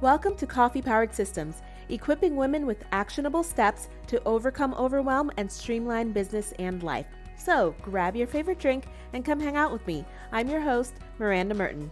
Welcome to Coffee Powered Systems, equipping women with actionable steps to overcome overwhelm and streamline business and life. So grab your favorite drink and come hang out with me. I'm your host, Miranda Merton.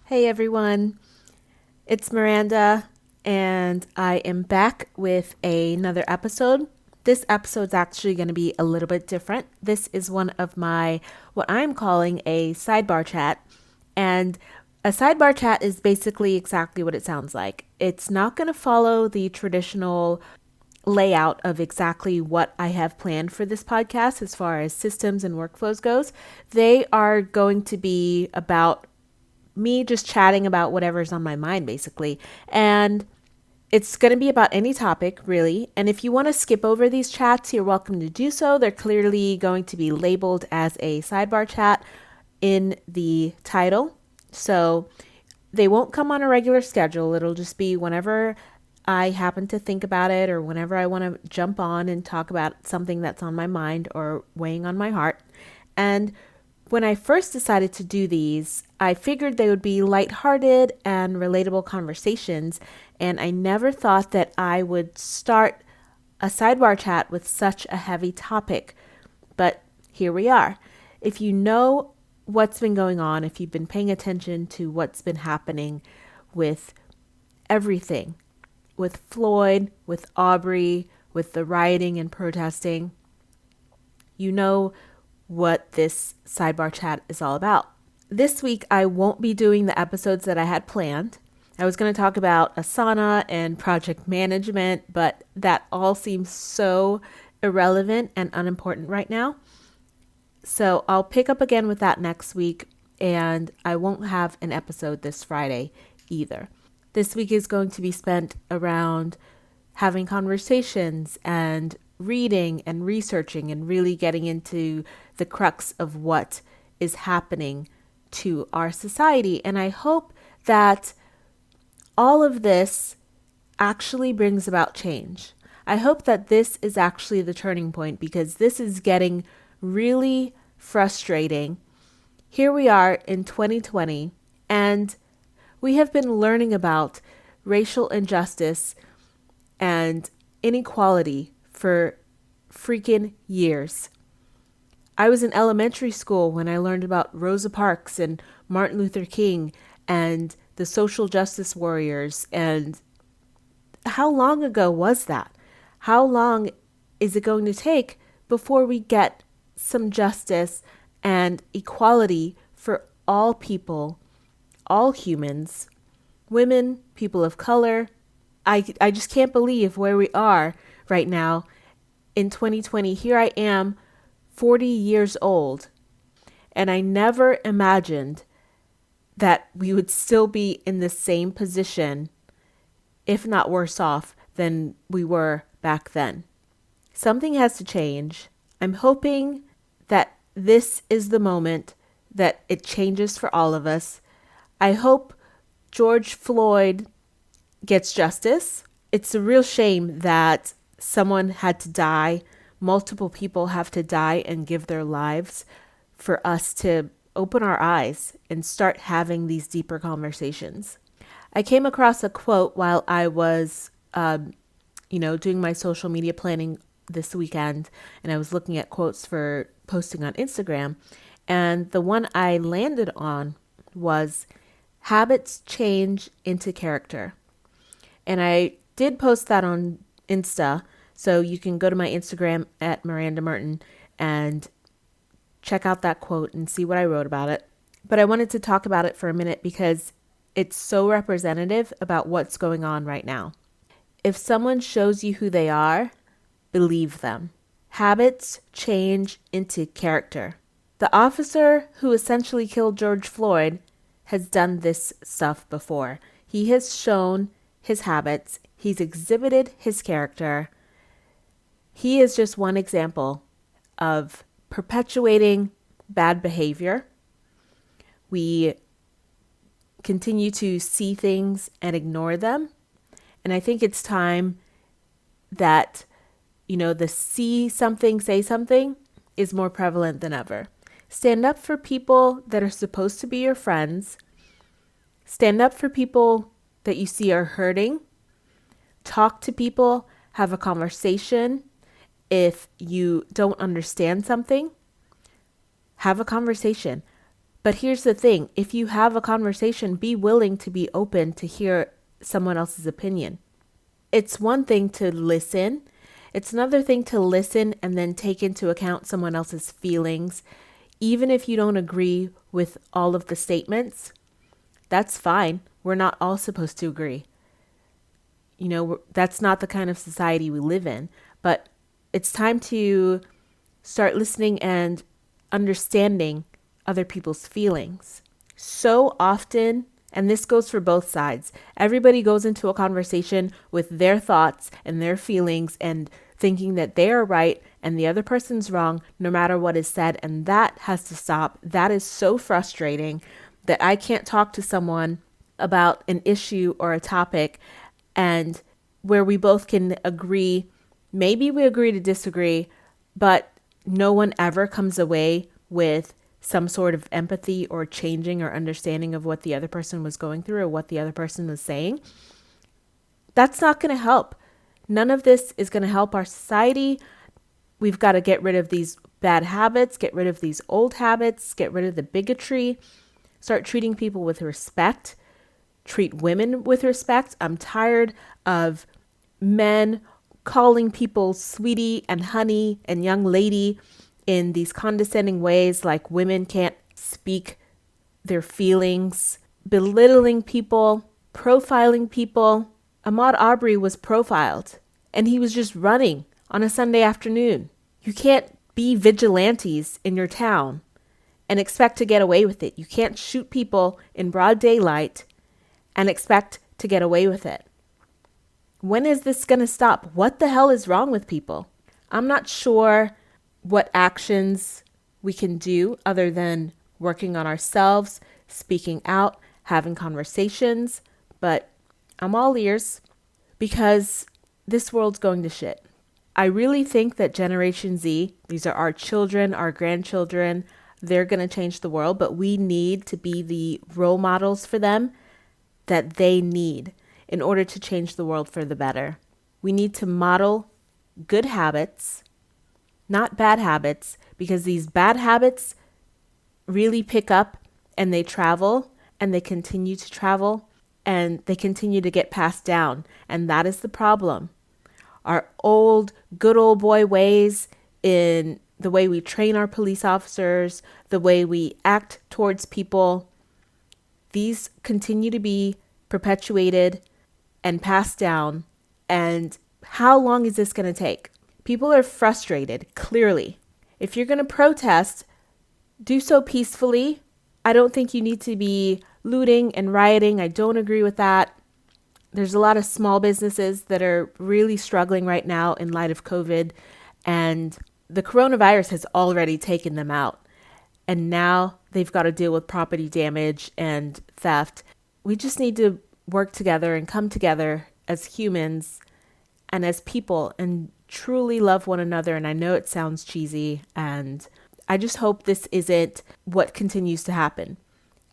Hey everyone, it's Miranda and I am back with another episode. This episode's actually going to be a little bit different. This is one of my, what I'm calling a sidebar chat. And a sidebar chat is basically exactly what it sounds like. It's not going to follow the traditional layout of exactly what I have planned for this podcast as far as systems and workflows goes. They are going to be about me just chatting about whatever's on my mind, basically. And it's going to be about any topic, really. And if you want to skip over these chats, you're welcome to do so. They're clearly going to be labeled as a sidebar chat in the title. So they won't come on a regular schedule. It'll just be whenever I happen to think about it or whenever I want to jump on and talk about something that's on my mind or weighing on my heart. And when I first decided to do these, I figured they would be lighthearted and relatable conversations. And I never thought that I would start a sidebar chat with such a heavy topic. But here we are. If you know what's been going on, if you've been paying attention to what's been happening with everything, with Floyd, with Arbery, with the rioting and protesting, you know what this sidebar chat is all about. This week, I won't be doing the episodes that I had planned. I was going to talk about Asana and project management, but that all seems so irrelevant and unimportant right now. So I'll pick up again with that next week, and I won't have an episode this Friday either. This week is going to be spent around having conversations and reading and researching and really getting into the crux of what is happening to our society. And I hope that all of this actually brings about change. I hope that this is actually the turning point, because this is getting really frustrating. Here we are in 2020, and we have been learning about racial injustice and inequality for freaking years. I was in elementary school when I learned about Rosa Parks and Martin Luther King and the social justice warriors. And how long ago was that? How long is it going to take before we get some justice and equality for all people, all humans, women, people of color? I just can't believe where we are right now in 2020. Here I am, 40 years old, and I never imagined that we would still be in the same position, if not worse off than we were back then. Something has to change. I'm hoping that this is the moment that it changes for all of us. I hope George Floyd gets justice. It's a real shame that someone had to die. Multiple people have to die and give their lives for us to open our eyes and start having these deeper conversations. I came across a quote while I was, doing my social media planning this weekend, and I was looking at quotes for posting on Instagram. And the one I landed on was, "Habits change into character." And I did post that on Insta. So you can go to my Instagram at Miranda Merton and check out that quote and see what I wrote about it. But I wanted to talk about it for a minute because it's so representative about what's going on right now. If someone shows you who they are, believe them. Habits change into character. The officer who essentially killed George Floyd has done this stuff before. He has shown his habits. He's exhibited his character. He is just one example of perpetuating bad behavior. We continue to see things and ignore them. And I think it's time that, the see something, say something is more prevalent than ever. Stand up for people that are supposed to be your friends. Stand up for people that you see are hurting. Talk to people, have a conversation. If you don't understand something, have a conversation. But here's the thing, if you have a conversation, be willing to be open to hear someone else's opinion. It's one thing to listen. It's another thing to listen and then take into account someone else's feelings. Even if you don't agree with all of the statements, that's fine. We're not all supposed to agree. That's not the kind of society we live in. But it's time to start listening and understanding other people's feelings. So often, and this goes for both sides, everybody goes into a conversation with their thoughts and their feelings and thinking that they are right and the other person's wrong no matter what is said. And that has to stop. That is so frustrating that I can't talk to someone about an issue or a topic and where we both can agree. Maybe we agree to disagree, but no one ever comes away with some sort of empathy or changing or understanding of what the other person was going through or what the other person was saying. That's not going to help. None of this is going to help our society. We've got to get rid of these bad habits, get rid of these old habits, get rid of the bigotry, start treating people with respect, treat women with respect. I'm tired of men calling people sweetie and honey and young lady in these condescending ways, like women can't speak their feelings, belittling people, profiling people. Ahmaud Arbery was profiled and he was just running on a Sunday afternoon. You can't be vigilantes in your town and expect to get away with it. You can't shoot people in broad daylight and expect to get away with it. When is this going to stop? What the hell is wrong with people? I'm not sure what actions we can do other than working on ourselves, speaking out, having conversations, but I'm all ears because this world's going to shit. I really think that Generation Z, these are our children, our grandchildren, they're going to change the world, but we need to be the role models for them that they need in order to change the world for the better. We need to model good habits, not bad habits, because these bad habits really pick up and they travel and they continue to travel and they continue to get passed down. And that is the problem. Our good old boy ways in the way we train our police officers, the way we act towards people, these continue to be perpetuated and passed down. And how long is this going to take? People are frustrated, clearly. If you're going to protest, do so peacefully. I don't think you need to be looting and rioting. I don't agree with that. There's a lot of small businesses that are really struggling right now in light of COVID, and the coronavirus has already taken them out. And now they've got to deal with property damage and theft. We just need to work together and come together as humans and as people and truly love one another. And I know it sounds cheesy, and I just hope this isn't what continues to happen.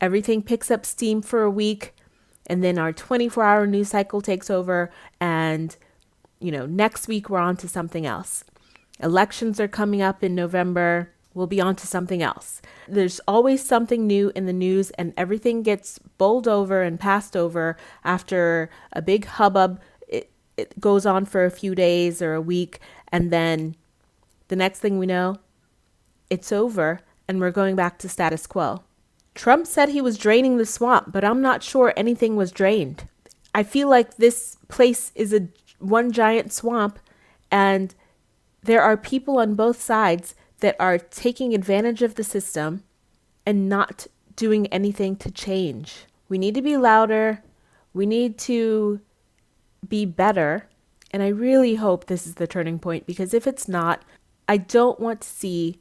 Everything picks up steam for a week, and then our 24-hour news cycle takes over, and next week we're on to something else. Elections are coming up in November. We'll be on to something else. There's always something new in the news, and everything gets bowled over and passed over after a big hubbub. It goes on for a few days or a week, and then the next thing we know, it's over and we're going back to status quo. Trump said he was draining the swamp, but I'm not sure anything was drained. I feel like this place is one giant swamp, and there are people on both sides that are taking advantage of the system and not doing anything to change. We need to be louder. We need to be better. And I really hope this is the turning point, because if it's not, I don't want to see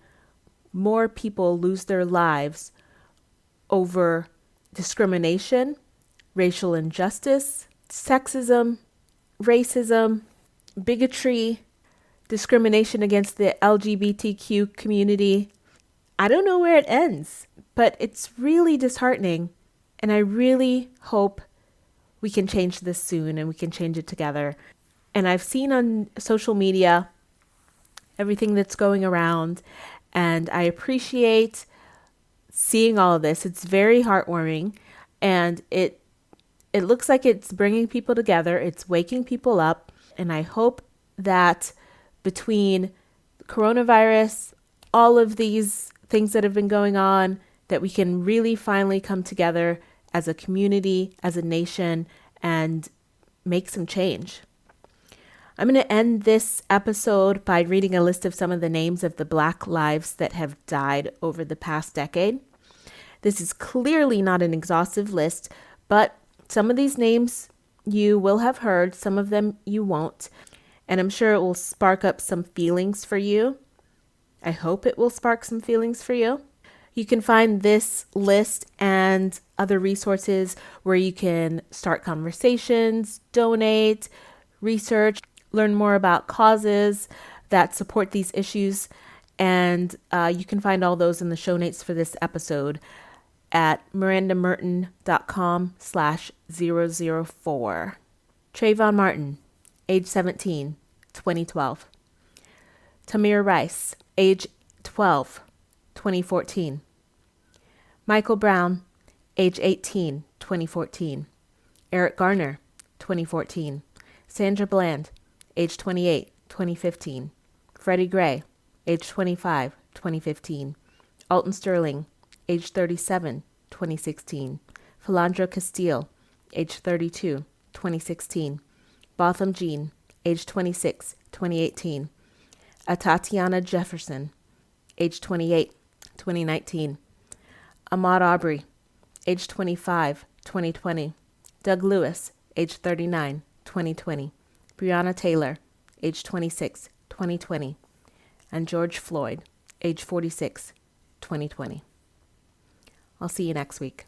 more people lose their lives over discrimination, racial injustice, sexism, racism, bigotry, discrimination against the LGBTQ community. I don't know where it ends, but it's really disheartening. And I really hope we can change this soon and we can change it together. And I've seen on social media everything that's going around, and I appreciate seeing all of this. It's very heartwarming, and it looks like it's bringing people together. It's waking people up, and I hope that between coronavirus, all of these things that have been going on, that we can really finally come together as a community, as a nation, and make some change. I'm going to end this episode by reading a list of some of the names of the Black lives that have died over the past decade. This is clearly not an exhaustive list, but some of these names you will have heard, some of them you won't, and I'm sure it will spark up some feelings for you. I hope it will spark some feelings for you. You can find this list and other resources where you can start conversations, donate, research, learn more about causes that support these issues. And you can find all those in the show notes for this episode at mirandamerton.com/004. Trayvon Martin, age 17, 2012. Tamir Rice, age 12, 2014. Michael Brown, age 18, 2014. Eric Garner, 2014. Sandra Bland, age 28, 2015. Freddie Gray, age 25, 2015. Alton Sterling, age 37, 2016. Philandro Castile, age 32, 2016. Botham Jean, age 26, 2018. Atatiana Jefferson, age 28, 2019. Ahmaud Arbery, age 25, 2020. Doug Lewis, age 39, 2020. Breonna Taylor, age 26, 2020. And George Floyd, age 46, 2020. I'll see you next week.